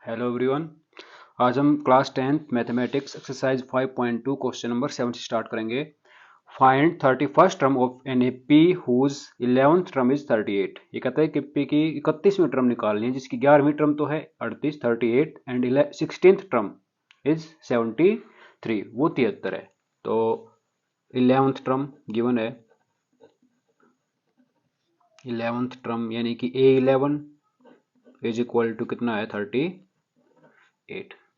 Hello everyone. आज हम class 10th mathematics exercise 5.2 question number 7 से स्टार्ट करेंगे। Find 31st term of an AP whose 11th term is 38। ये कहता है कि एपी की 31वीं टर्म निकालनी है जिसकी 11वीं टर्म तो है 38 38 एंड 16th टर्म इज 73, वो 73 है। तो 11th टर्म गिवन है, 11th टर्म यानी कि A11 इज इक्वल टू कितना है 38।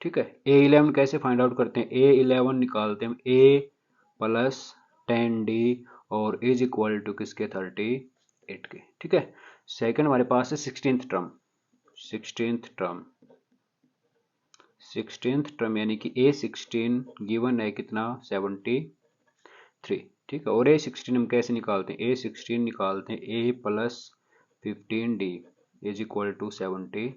ठीक है, A11 कैसे फाइंड आउट करते हैं? A11 निकालते हैं A प्लस 10D और इज इक्वल टू किसके 38 के। ठीक है, सेकंड हमारे पास है 16th टर्म। 16th टर्म यानी कि A16 गिवन है कितना 73। ठीक है, और A16 हम कैसे निकालते हैं? A16 निकालते हैं A plus 15D is equal to 73।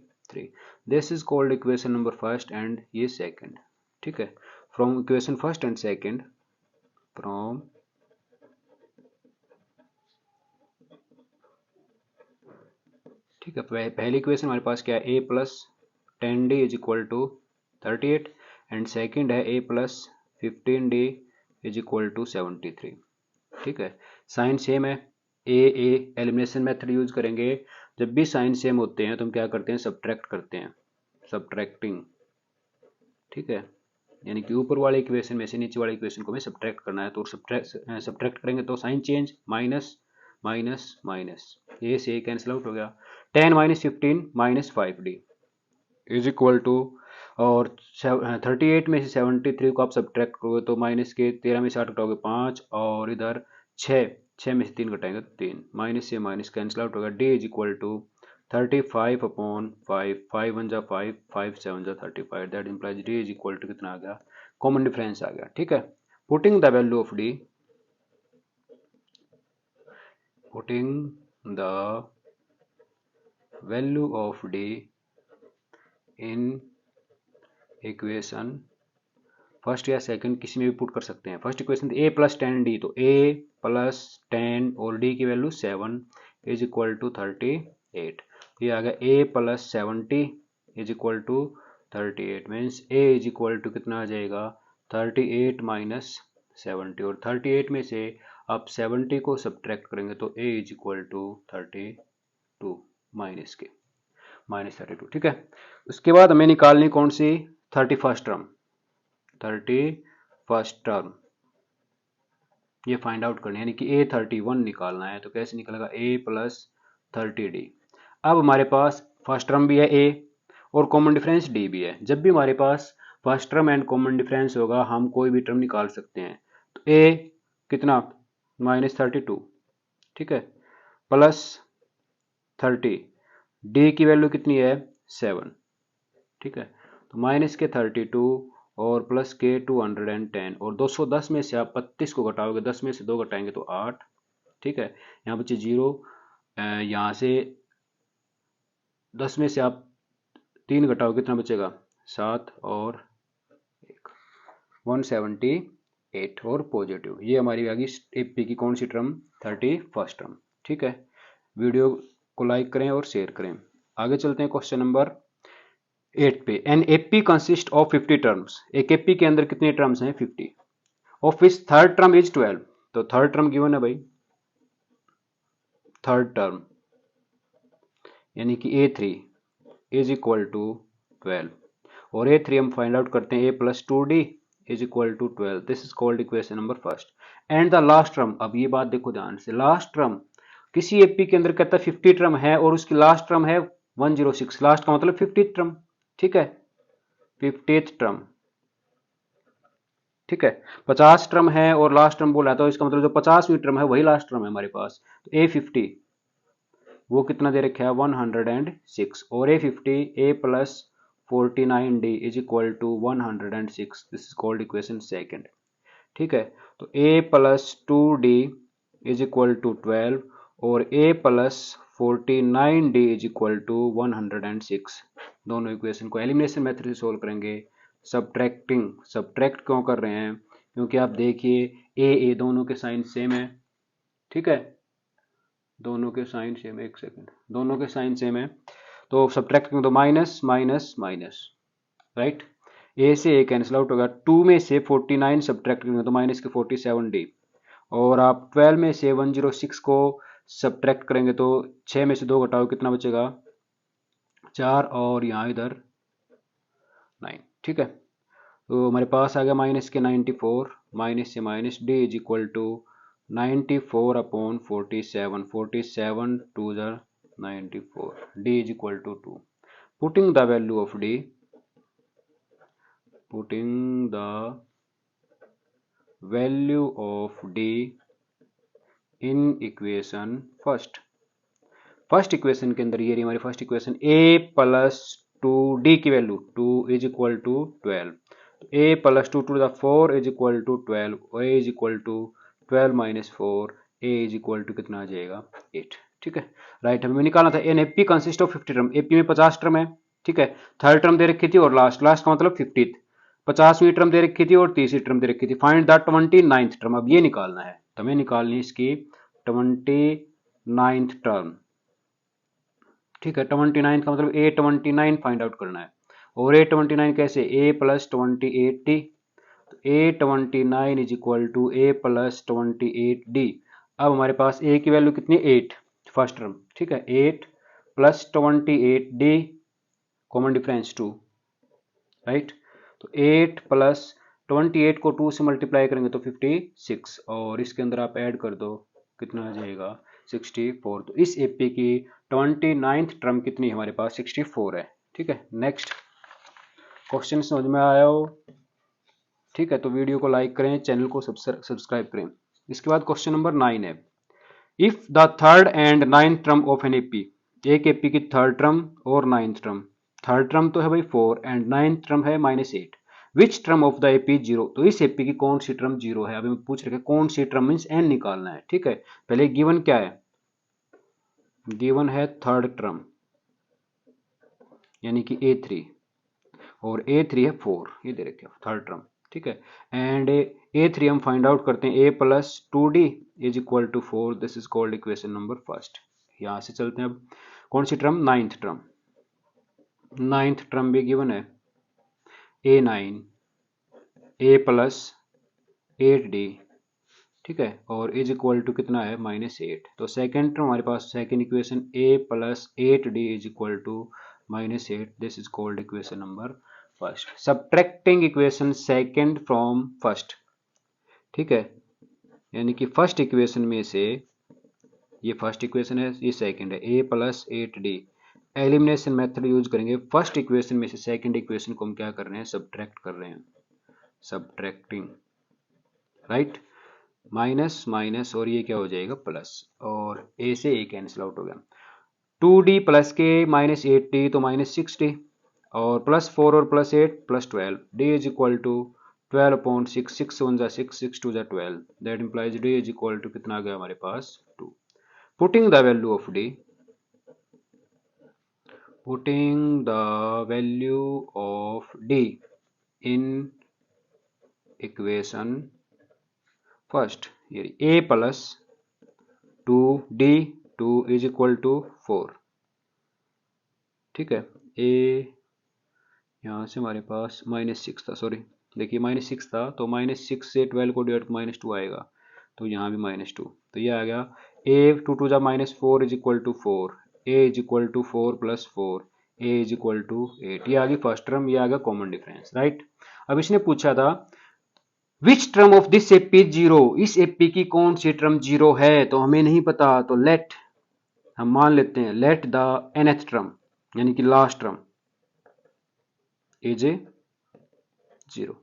This is called equation number first and ये सेकंड। ठीक है, from equation first and second, from ठीक है, पहली इक्वेशन हमारे पास क्या है? A plus 10D is equal to 38 and second है A plus 15D is equal to 73। ठीक है, साइन सेम है। ए एलिमिनेशन मेथड यूज करेंगे। जब भी साइन सेम होते हैं तो हम क्या करते हैं? सब्ट्रैक्ट करते हैं, सब्ट्रैक्टिंग। ठीक है, यानी कि ऊपर वाले इक्वेशन में से नीचे वाले इक्वेशन को हमें सब्ट्रैक्ट करना है, तो सब्ट्रैक्ट करेंगे तो sign change, minus minus minus, ये से कैंसिल आउट हो गया। 10 minus 15 minus 5D is equal to, और 38 में से 73 को आप सब्ट्रैक्ट करोगे तो माइनस के 13 में से 8 घटाओगे 5, और इधर 6 में से 3 घटाएंगे तो 3, माइनस से माइनस कैंसिल आउट होगा। D is equal to 35 upon 5, 5 1 जा 5, 5 7 जा 35, that implies D is equal to कितना आ गया? कॉमन डिफरेंस आ गया। ठीक है, putting the value of D, putting the value of D in equation first या सेकंड किसी में भी पुट कर सकते हैं। फर्स्ट इक्वेशन ए प्लस 10D, तो ए प्लस 10 और डी की वैल्यू 7 इज इक्वल टू 38। ये आ गया A plus 70 is equal to 38, means A is equal to कितना आ जाएगा? 38 माइनस 70, और 38 में से आप 70 को सब्ट्रैक्ट करेंगे तो ए इज इक्वल टू 32 माइनस के माइनस 32। ठीक है, उसके बाद हमें निकालनी कौन सी? 31st term. 31st टर्म ये फाइंड आउट करनी है, यानी कि A31 निकालना है। तो कैसे निकलेगा? A plus 30D। अब हमारे पास फर्स्ट टर्म भी है A और कॉमन डिफरेंस D भी है। जब भी हमारे पास first term and common difference होगा हम कोई भी टर्म निकाल सकते हैं। तो A कितना? माइनस 32। ठीक है, प्लस 30, D की वैल्यू कितनी है? 7। ठीक है, तो माइनस के 32 और प्लस के 210, और 210 में से आप 32 को घटाओगे, 10 में से 2 घटाएंगे तो 8। ठीक है, यहाँ बचे 0, यहाँ से 10 में से आप 3 घटाओगे कितना बचेगा? 7 और 1, 178 और पॉजिटिव। ये हमारी आ गई एपी की कौन सी टर्म? 31st term. ठीक है, वीडियो को लाइक करें और शेयर करें। आगे चलते हैं क्वेश्चन नंबर 8 पे। An AP consist of 50 terms. एक एपी के अंदर कितने टर्म्स हैं? 50। Of which third term is 12। तो थर्ड टर्म गिवन है भाई, थर्ड टर्म यानी कि A3 इज इक्वल टू 12, और A3 हम फाइंड आउट करते हैं A plus 2D is equal to 12। This is called equation number first. And the last term, अब ये बात देखो ध्यान से, लास्ट टर्म किसी एपी के अंदर कहता है 50 टर्म है और उसकी लास्ट टर्म है 106। लास्ट का मतलब 50th टर्म। ठीक है, 50th टर्म। ठीक है, 50 टर्म है और लास्ट टर्म बोला, तो इसका मतलब जो 50वीं टर्म है वही लास्ट टर्म है हमारे पास। तो A50 वो कितना दे रखा है? 106, और A50 A plus 49D is equal to 106। This is called equation second. ठीक है, तो A plus 2D is equal to 12 और A plus 49D is equal to 106। दोनों इक्वेशन को एलिमिनेशन मेथड से सोल्व करेंगे। सब्ट्रैक्टिंग, सब्ट्रैक्ट क्यों कर रहे हैं? क्योंकि आप देखिए A दोनों के साइन सेम है। ठीक है, दोनों के साइन सेम, एक सेकंड, दोनों के साइन सेम है। तो सब्ट्रैक्ट करेंगे तो माइनस माइनस माइनस, राइट। ए से ए कैंसिल आउट होगा, 2 में से 49 सब्ट्रैक्ट करेंगे तो माइनस के 47 डी, और आप 12 में से 106 को सब्ट्रैक्ट करेंगे तो 6 में से 2 घटाओ कितना बचेगा 4, और यहाँ इधर 9, ठीक है। तो हमारे पास आ गया माइनस के 94, माइनस से minus, D is equal to 94 upon 47, 47 two the 94, D is equal to 2। Putting the value of D, putting the value of D in equation first. First equation के अंदर ये रही हमारी first equation, a plus 2d की value 2 is equal to 12, a plus 2 two the 4 is equal to 12, और a is equal to 12 minus 4, a is equal to कितना आ जाएगा 8, ठीक है, राइट। हमें निकालना था an AP consist of 50 term, AP में 50 टर्म है, ठीक है, थर्ड टर्म दे रखी थी और लास्ट का मतलब 50th, 50वीं टर्म दे रखी थी और 30वीं टर्म दे रखी थी। फाइंड द 29th टर्म, अब ये निकालना है, तो हमें निकालनी है इसकी 29th टर्म, ठीक है। 29 का मतलब A29 फाइंड आउट करना है, और A29 कैसे, A प्लस 28D, तो A29 is equal to A plus 28D। अब हमारे पास A की वैल्यू कितनी, 8 फर्स्ट टर्म, ठीक है, 8 plus 28D, common difference 2, right. तो 8 प्लस 28 को 2 से मल्टीप्लाई करेंगे तो 56, और इसके अंदर आप ऐड कर दो कितना आ जाएगा 64। तो इस एपी की 29th टर्म कितनी है हमारे पास, 64 है, ठीक है। नेक्स्ट क्वेश्चन समझ में आया हो, ठीक है, तो वीडियो को लाइक करें, चैनल को सब्सक्राइब करें। इसके बाद क्वेश्चन नंबर 9 है, if the third and 9th term of an AP, एक एपी की थर्ड टर्म और 9th टर्म, थर्ड टर्म तो है भाई 4 एंड 9th टर्म है -8, which term of the AP 0, तो इस एपी की कौन सी टर्म 0 है। अभी मैं पूछ रहा कौन सी टर्म मीन्स एन निकालना है, ठीक है। पहले गिवन क्या है, गिवन है थर्ड टर्म यानी कि A3, और A3 है 4, ये दे रखे थर्ड टर्म, ठीक है। एंड A3 हम फाइंड आउट करते हैं, A plus 2D is equal to 4, this is called equation number first. यहां से चलते हैं, अब कौन सी term, 9th term, 9th term भी गिवन है A9, A प्लस 8D, ठीक है, और इज इक्वल टू कितना है -8। तो सेकेंड टर्म हमारे पास second equation A plus 8D is equal to -8, this is called equation number first. Subtracting equation second from first, ठीक है, यानी कि फर्स्ट इक्वेशन में से, ये फर्स्ट इक्वेशन है, ये सेकेंड है, A plus 8D, elimination method use करेंगे, फर्स्ट इक्वेशन में से सेकेंड इक्वेशन को हम क्या कर रहे हैं, सब्ट्रैक्ट कर रहे हैं, सब्ट्रैक्टिंग, राइट। माइनस माइनस और ये क्या हो जाएगा प्लस, और A से A कैंसिल आउट हो गया, 2D प्लस के -8D तो -6D, और प्लस 4 और plus 8 plus 12, D is equal to 12 upon 6, 6 1 जा 6, 6 2 जा 12, that implies D is equal to कितना आ गया हमारे पास 2। Putting the value of D, putting the value of D in equation first, ये A plus 2D 2 is equal to 4, ठीक है। A यहाँ से हमारे पास -6 था, सॉरी देखिए -6 था, तो -6 से 12 को डिवाइड -2 आएगा, तो यहाँ भी -2, तो ये आ गया A 2 2 जा -4 is equal to 4, A is equal to 4 plus 4, A is equal to 8, ये आ गई फर्स्ट टर्म, ये आ गया कॉमन डिफरेंस, राइट। अब इसने पूछा था which term of this AP 0, इस एपी की कौन सी टर्म 0 है, तो हमें नहीं पता, तो लेट, हम मान लेते हैं लेट द nth टर्म यानी कि लास्ट टर्म इज 0,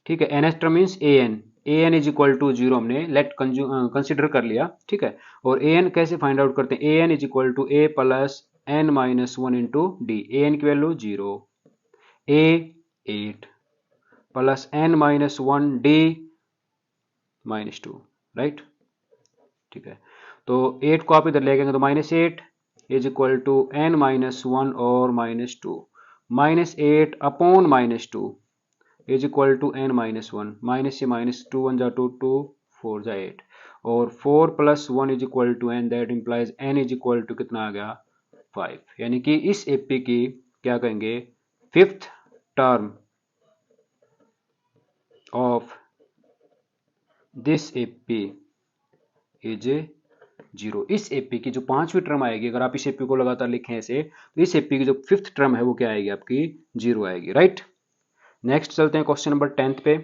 ठीक है। nth term means an is equal to 0 हमने लेट कंसिडर कर लिया, ठीक है। और an कैसे फाइंड आउट करते हैं, an is equal to a plus n minus 1 into D, an की value 0, a 8 plus n minus 1 d -2, right, ठीक है। तो 8 को आप इधर ले गएंगे तो -8 is equal to n minus 1 और -2, -8 upon -2 is equal to n minus 1, minus से -2 1 जा 2 2 4 जा 8, और 4 plus 1 is equal to n, that implies n is equal to कितना आ गया 5, यानी कि इस एपी की क्या कहेंगे, fifth term of this AP is 0। इस एपी की जो पांचवी टर्म आएगी, अगर आप इस एपी को लगातार लिखें ऐसे, तो इस एपी की जो फिफ्थ टर्म है वो क्या आएगी आपकी, 0 आएगी, राइट। नेक्स्ट चलते हैं क्वेश्चन नंबर 10 पे।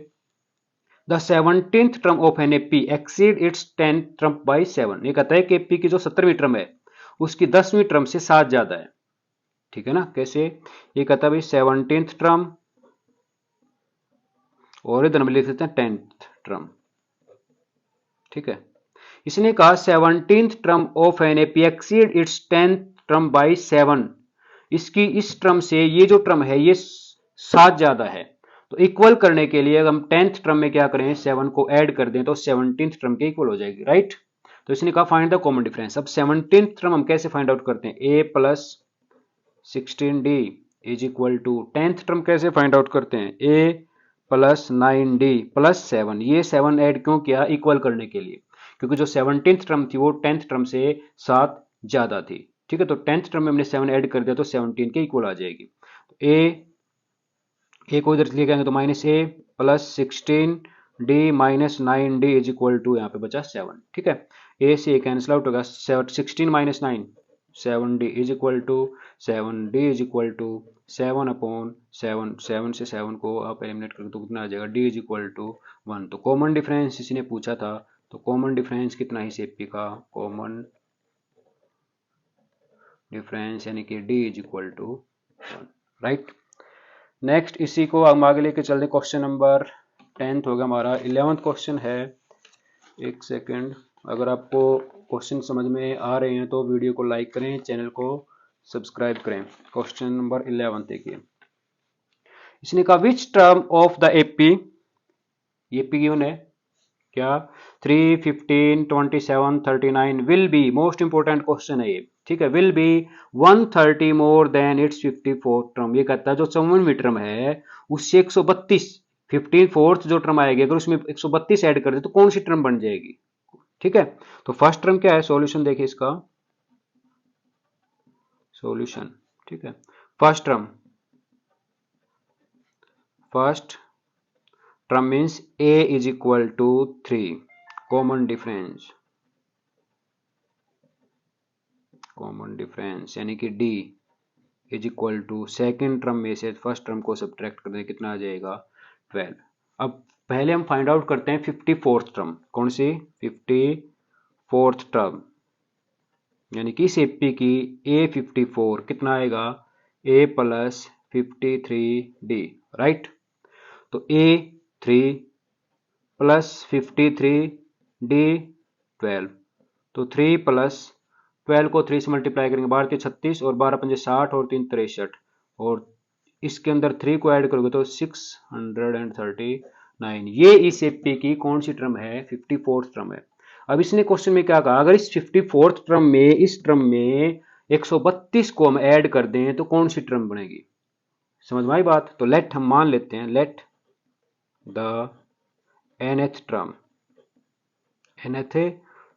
The 17th term of an AP exceed it's 10th term by 7। ये कहता है कि एपी की जो 17वीं टर्म है उसकी 10वीं टर्म से 7 ज्यादा है, ठीक है ना। कैसे, ये कहता है भाई 17th टर्म और इधर हम लिख देते हैं 10th टर्म, ठीक है। इसने कहा 17th term of an AP exceed it's 10th term by 7। इसकी इस टर्म से ये जो टर्म है ये 7 ज्यादा है, तो इक्वल करने के लिए अगर हम 10th टर्म में क्या करें, 7 को ऐड कर दें तो 17th टर्म के इक्वल हो जाएगी, राइट। तो इसने कहा फाइंड द कॉमन डिफरेंस। अब 17th टर्म हम कैसे फाइंड आउट करते हैं, a plus 16d is equal to 10th term कैसे फाइंड आउट करते हैं, a प्लस 9d प्लस 7। ये 7 ऐड क्यों किया, इक्वल करने के लिए, क्योंकि जो 17th टर्म थी वो 10th टर्म से 7 ज्यादा थी, ठीक है। तो 10th टर्म में हमने 7 ऐड कर दिया तो 17 के इक्वल आ जाएगी। तो ए को इधर लेके आएंगे तो minus A plus 16d minus 9d is equal to, यहाँ पे बचा 7, ठीक है। ए से ए कैंसिल आउट होगा, 16 minus 9 7d is equal to 7d is equal to 7 upon 7, 7 से 7 को आप एलिमिनेट करें तो कितना आ जाएगा, d इज इक्वल टू 1। तो कॉमन डिफरेंस इसने पूछा था, तो कॉमन डिफरेंस कितना है सेपी का, कॉमन डिफरेंस यानी कि d is equal to 1, right. Next इसी को हम आगे लेके चलते, क्वेश्चन नंबर 10 होगा हमारा। 11th क्वेश्चन है, एक सेकंड, अगर आपको क्वेश्चन समझ में आ रहे हैं तो वीडियो को लाइक करें, चैनल को सब्सक्राइब करें। क्वेश्चन नंबर 11 देखिए, इसने कहा which term of the AP, AP given है क्या, 3, 15, 27, 39 will be, most important question है ये, ठीक है, will be 130 more than it's 54 term. ये कहता है जो 54वीं टर्म है उससे 132, 54th जो टर्म आएगी अगर उसमें 132 ऐड कर दे तो कौन सी टर्म बन जाएगी, ठीक है। तो फर्स्ट टर्म क्या है, सॉल्यूशन देखिए इसका, सॉल्यूशन, ठीक है। First term, first term means a is equal to 3, common difference, common difference यानी कि d is equal to second term में से फर्स्ट टर्म को सब्ट्रैक्ट कर दें, कितना आ जाएगा 12। अब पहले हम फाइंड आउट करते हैं 54th टर्म, कौन सी 54th टर्म, यानी कि इस एपी की a54 कितना आएगा, a प्लस 53d, राइट। तो a3 प्लस 53d 12, तो 3 प्लस 12 को 3 से मल्टीप्लाई करेंगे 12 के 36 और 12 पंजे 60 और 3 63, और इसके अंदर 3 को ऐड करोगे तो 639। ये इस एपी की कौन सी टर्म है, 54th टर्म है। अब इसने क्वेश्चन में क्या कहा, अगर इस 54th टर्म में इस टर्म में 132 को हम ऐड कर दें तो कौन सी टर्म बनेगी, समझ में आई बात। तो लेट हम मान लेते हैं, let the nth term, nth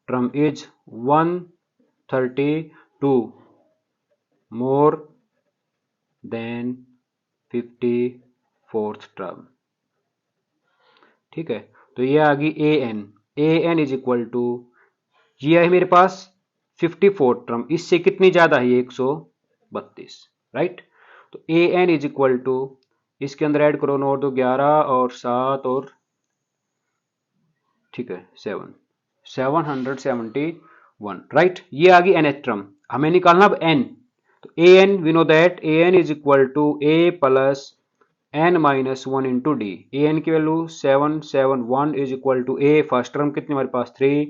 term is 132 more than 54th term, ठीक है। तो ये आ गई an इज इक्वल टू, ये है मेरे पास 54th टर्म, इससे कितनी ज्यादा है, 132, राइट। तो an इज इक्वल टू, इसके अंदर ऐड करो 9 2 11 और 7 और, ठीक है 771, राइट। ये आ गई nth टर्म, हमें निकालना अब n। तो an we know that an is equal to a plus n minus 1 into D. an की value 771 is equal to a, first term कितनी हमारे पास 3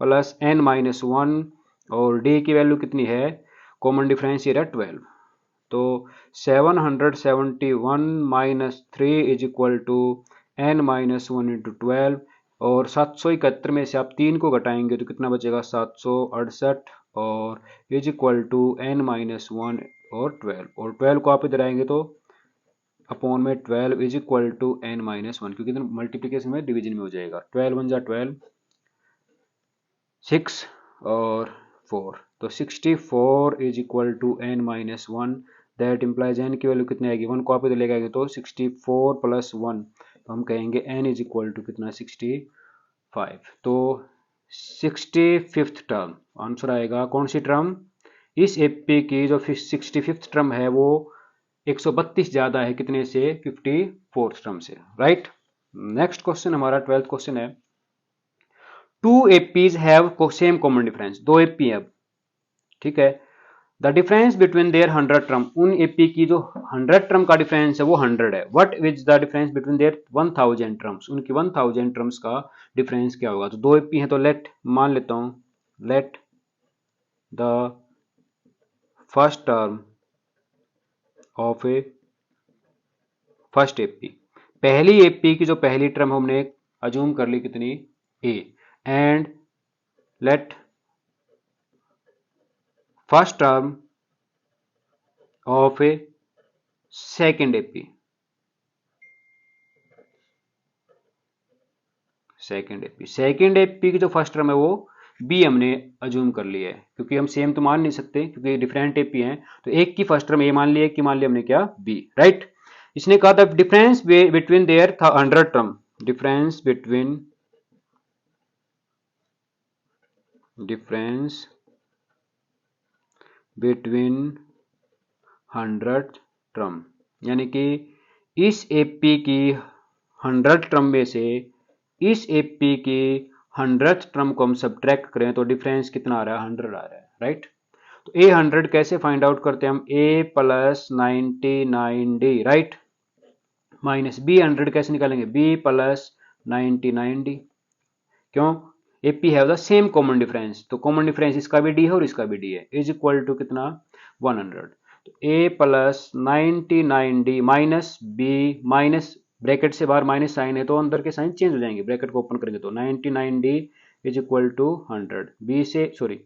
प्लस n माइनस 1 और d की वैल्यू कितनी है, कॉमन डिफरेंस ये रहा 12। तो 771 minus 3 is equal to n minus 1 into 12, और 771 में से आप 3 को घटाएंगे तो कितना बचेगा 768, और is equal to n minus 1 और 12, और 12 को आप इधर आएंगे तो अपॉन में 12 is equal to n minus 1, क्योंकि इधर मल्टीप्लीकेशन में डिवीजन में हो जाएगा, 12 1 जा 12 6 और 4। तो 64 is equal to n minus 1, that implies n की वैल्यू कितनी आएगी, 1 कॉपी तो लेके आएगी, तो 64 प्लस 1, तो हम कहेंगे n इज इक्वल टू कितना 65। तो 65th टर्म आंसर आएगा, कौन सी टर्म, इस एपी की जो 65th टर्म है वो 132 ज्यादा है कितने से, 54th टर्म से, राइट। नेक्स्ट क्वेश्चन हमारा 12th क्वेश्चन है, two APs have same common difference, दो एपी है, ठीक है, the difference between their 100 term, उन एपी की जो 100 टर्म का डिफरेंस है वो 100 है, what is the difference between there 1000 terms, उनकी 1000 टर्म्स का डिफरेंस क्या होगा। तो दो एपी है, तो लेट मान लेता हूं, let the first term of A first AP, पहली एपी की जो पहली टर्म हमने अज्यूम कर ली कितनी, A, and let first term of A second AP, सेकेंड एपी की जो फर्स्ट टर्म है वो बी हमने अज्यूम कर लिया है, क्योंकि हम सेम तो मान नहीं सकते क्योंकि डिफरेंट एपी हैं, तो एक की फर्स्ट टर्म ए मान लिया, एक की मान लिया हमने क्या, बी, राइट। इसने कहा था difference between their 100 term, difference between between 100 term, यानी कि इस एपी की 100 टर्म में से इस एपी की 100th टर्म को हम सब्ट्रैक्ट करें तो डिफरेंस कितना आ रहा है, 100 आ रहा है, राइट। तो ए 100 कैसे फाइंड आउट करते हैं हम, A plus 99d, right, minus B 100 कैसे निकालेंगे, बी प्लस 99d, क्यों, AP have the same common difference, तो कॉमन डिफरेंस इसका भी डी है और इसका भी डी है, इज इक्वल टू कितना 100, तो A plus 99d minus B, minus bracket से बाहर माइनस साइन है तो अंदर के साइन चेंज हो जाएंगे, ब्रैकेट को ओपन करेंगे तो 99d is equal to 100, B से sorry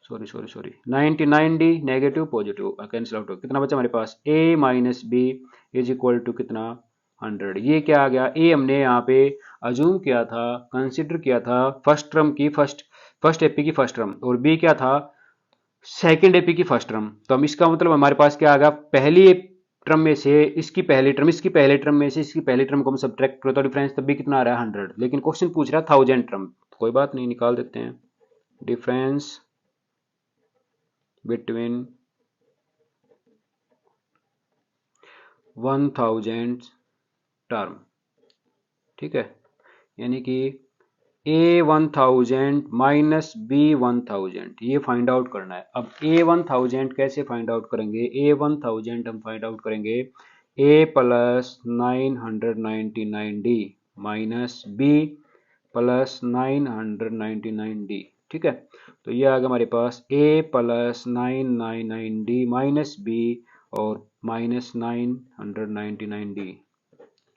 99d negative positive cancel out हो, कितना बचा हमारे पास, a minus B is equal to कितना 100, ये क्या आ गया, ए हमने यहाँ पे अज्यूम किया था, कंसिडर किया था फर्स्ट टर्म की, फर्स्ट एपी की फर्स्ट टर्म, और बी क्या था, सेकेंड एपी की फर्स्ट टर्म, तो हम इसका मतलब हमारे पास क्या आ गया, पहली टर्म में से इसकी पहली टर्म, इसकी पहली टर्म में से इसकी पहली टर्म को हम सब्ट्रैक्ट करें तो डिफरेंस तब भी कितना आ रहा है 100, लेकिन क्वेश्चन पूछ रहा है 1000 टर्म, तो कोई बात नहीं, निकाल देते हैं, डिफरेंस बिटवीन 1000 टर्म, ठीक है, यानी कि ए 1000 माइनस बी 1000 ये फाइंड आउट करना है। अब ए 1000 कैसे फाइंड आउट करेंगे, ए 1000 हम फाइंड आउट करेंगे A plus 999d minus B plus 999d, ठीक है, तो ये आ गया हमारे पास A plus 999d minus B और माइनस 999d,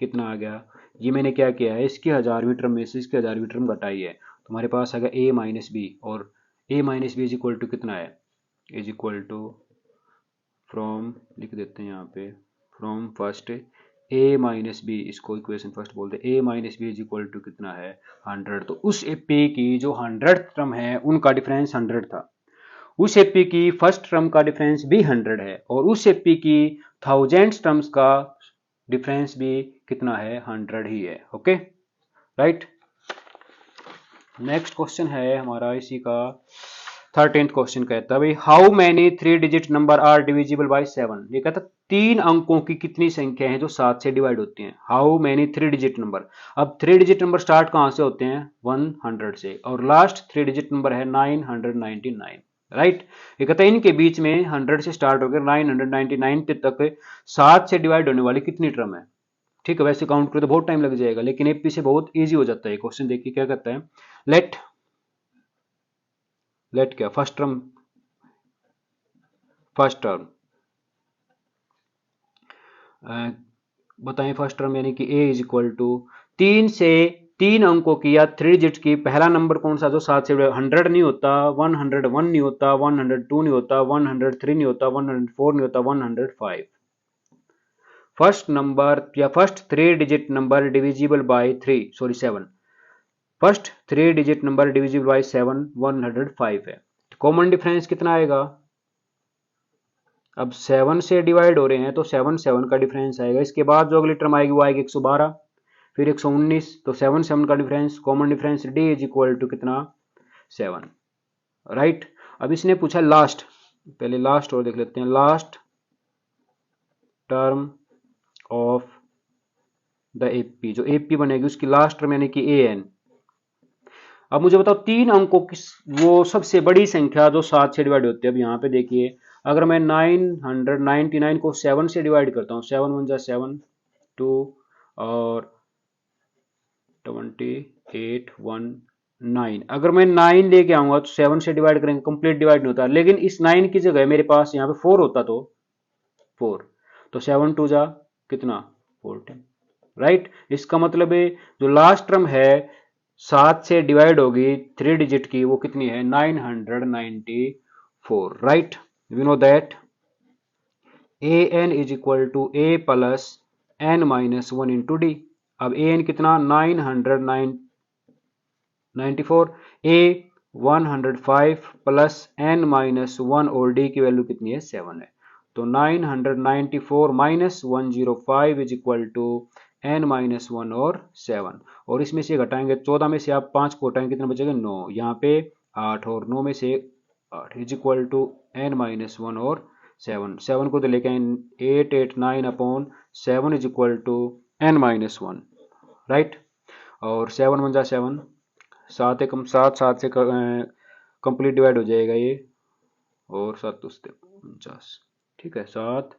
कितना आ गया, ये मैंने क्या किया है, इसकी 1000वीं टर्म में से इसकी 1000वीं टर्म घटाई है, तो हमारे पास आ गया ए माइनस बी, और A minus B is equal to कितना है, इज इक्वल टू फ्रॉम, लिख देते हैं यहाँ पे, from first A minus B, इसको इक्वेशन फर्स्ट बोलते हैं, A minus B is equal to कितना है 100, तो उस एपी की जो 100th टर्म है उनका डिफरेंस 100 था, उस एपी की फर्स्ट टर्म का डिफरेंस भी 100 है, और उस एपी की 1000 टर्म्स का डिफरेंस भी कितना है, 100 ही है, ओके, राइट। नेक्स्ट क्वेश्चन है हमारा इसी का 13th क्वेश्चन, कहता है भाई how many 3 digit number are divisible by 7, ये कहता है 3 अंकों की कितनी संख्या है जो 7 से डिवाइड होती हैं, हाउ मैनी 3 डिजिट नंबर, अब 3 डिजिट नंबर स्टार्ट कहां से होते हैं, 100 से, और लास्ट 3 डिजिट नंबर है 999, राइट, ये कहता है इनके बीच में 100 से स्टार्ट होकर 999 तक 7 से डिवाइड होने वाली कितनी टर्म है, ठीक है, वैसे काउंट करो तो बहुत टाइम लग जाएगा, लेकिन एपी से बहुत इजी हो जाता है क्वेश्चन, देखिए क्या कहता है, लेट क्या, फर्स्ट टर्म बताएं, फर्स्ट टर्म यानी कि ए इज इक्वल टू 3 अंकों की या 3 डिजिट की, पहला नंबर कौन सा जो 7 से 100 नहीं होता, 101 नहीं होता, 102 नहीं होता, 103 नहीं होता, 104 नहीं होता, 105, फर्स्ट नंबर या first 3 digit number divisible by 7, first 3 digit number divisible by 7 105 है, कॉमन डिफरेंस कितना आएगा, अब 7 से डिवाइड हो रहे हैं तो 7 7 का डिफरेंस आएगा। इसके बाद जो अगली टर्म आएगी वो आएगी 112, फिर 119, तो 7 7 का difference, common difference D is equal to कितना 7, राइट। अब इसने पूछा लास्ट, पहले लास्ट और देख लेते हैं, last term of the AP, जो एपी बनेगी उसकी लास्ट टर्म यानी कि एन। अब मुझे बताओ 3 अंकों की वो सबसे बड़ी संख्या जो 7 से डिवाइड होती है। अब यहाँ पे देखिए, अगर मैं 999 को 7 से डिवाइड करता हूँ, 7 1 जा 7 2 और 28 1 9, अगर मैं 9 लेके आऊंगा तो 7 से डिवाइड करेंगे, कंप्लीट डिवाइड नहीं होता, लेकिन इस 9 की जगह मेरे पास यहाँ पे 4 होता तो 4, तो 7 2 जा कितना 14, राइट। इसका मतलब है जो लास्ट टर्म है 7 से डिवाइड होगी 3 डिजिट की, वो कितनी है 994, right. We know that A N is equal to A plus N minus 1 into D. अब ए एन कितना 994, ए 105 प्लस एन माइनस 1 और डी की वैल्यू कितनी है 7 है, तो 994 minus 105 is equal to N minus 1 और 7, और इसमें से घटाएंगे 14 में से आप 5 को घटाएंगे कितना बचेगा 9, यहाँ पे 8 और 9 में से 8 is equal to N minus 1 और 7, 7 को तो लेके 889 upon 7 is equal to N minus 1, right. और 7 1 जा 7, 7 एकम 7, 7 से कंप्लीट डिवाइड हो जाएगा ये, और 7 49, ठीक है, 7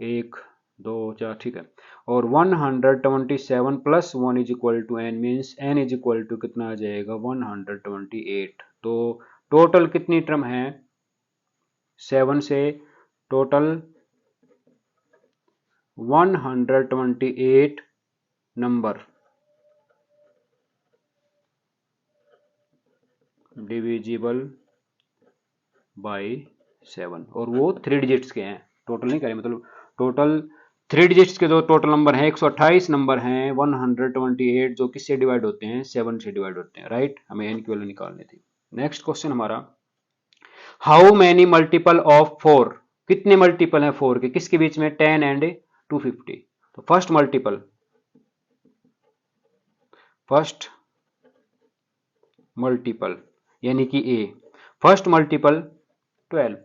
1 2 4, ठीक है। और 127 plus 1 is equal to N, means N is equal to कितना आ जाएगा 128। तो टोटल कितनी टर्म है 7 से, टोटल 128 नंबर डिविजिबल बाय 7, और वो 3 डिजिट्स के हैं, टोटल नहीं करें, मतलब टोटल 3 डिजिट्स के जो टोटल नंबर हैं 128 नंबर हैं 128, जो किससे डिवाइड होते हैं 7 से डिवाइड होते हैं, राइट। हमें एन की वैल्यू निकालनी थी। नेक्स्ट क्वेश्चन हमारा, हाउ मैनी मल्टीपल ऑफ 4, कितने मल्टीपल हैं 4 के, किसके बीच में 10 एंड 250। तो फर्स्ट मल्टीपल यानी कि ए, फर्स्ट मल्टीपल 12,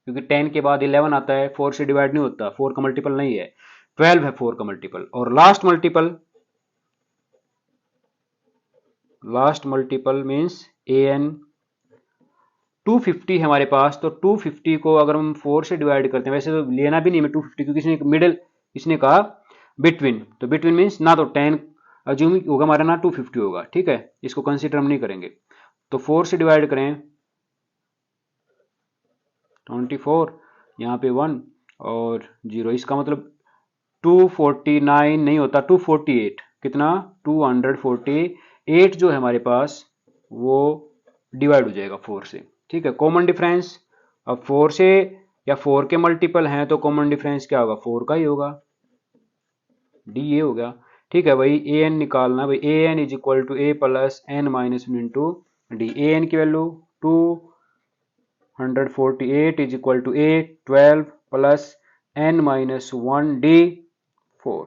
क्योंकि 10 के बाद 11 आता है, 4 से डिवाइड नहीं होता, 4 का मल्टीपल नहीं है, 12 है 4 का मल्टीपल। और last multiple means A N 250 है हमारे पास, तो 250 को अगर हम 4 से डिवाइड करते हैं, वैसे तो लेना भी नहीं है 250, क्योंकि इसने मिडिल, इसने कहा बिटवीन, तो बिटवीन मींस ना तो 10 अज्यूम होगा हमारा ना 250 होगा, ठीक है, इसको कंसीडर हम नहीं करेंगे। तो 4 से डिवाइड करें 24, यहाँ पे 1 और 0, इसका मतलब 249 नहीं होता 248, कितना 248 जो है हमारे पास वो डिवाइड हो जाएगा 4 से, ठीक है। कॉमन डिफरेंस, अब 4 से या 4 के मल्टीपल हैं तो कॉमन डिफरेंस क्या होगा 4 का ही होगा, डी ये हो गया, ठीक है। भाई ए एन निकालना, भाई A N is equal to A plus N minus 1 into D. A N की value 248 is equal to A 12 plus N minus 1 D 4,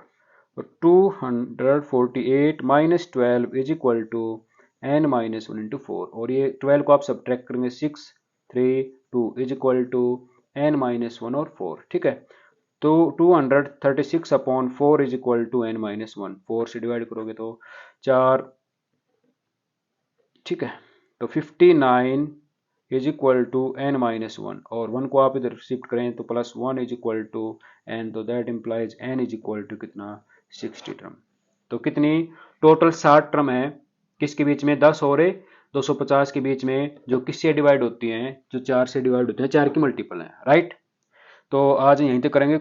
तो 248 minus 12 is equal to N minus 1 into 4, और ये 12 को आप subtract करेंगे 6 3 2 is equal to N minus 1 और 4, ठीक है। तो 236 अपॉन 4 is equal to N minus 1, 4 से डिवाइड करोगे तो 4, ठीक है। तो 59 is equal to N minus 1, और 1 को आप इधर शिफ्ट करें तो plus 1 is equal to N, तो that implies N is equal to कितना 60 टर्म। तो कितनी टोटल 60 टर्म है, किसके बीच में 10 और 250 के बीच में, जो किससे डिवाइड होती हैं, जो 4 से डिवाइड होती हैं, 4 की मल्टीपल है, राइट। तो आज यहीं तक करेंगे।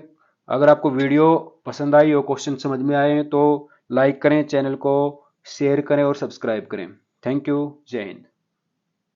अगर आपको वीडियो पसंद आई हो, क्वेश्चन समझ में आए तो लाइक करें, चैनल को शेयर करें और सब्सक्राइब करें। थैंक यू, जय हिंद।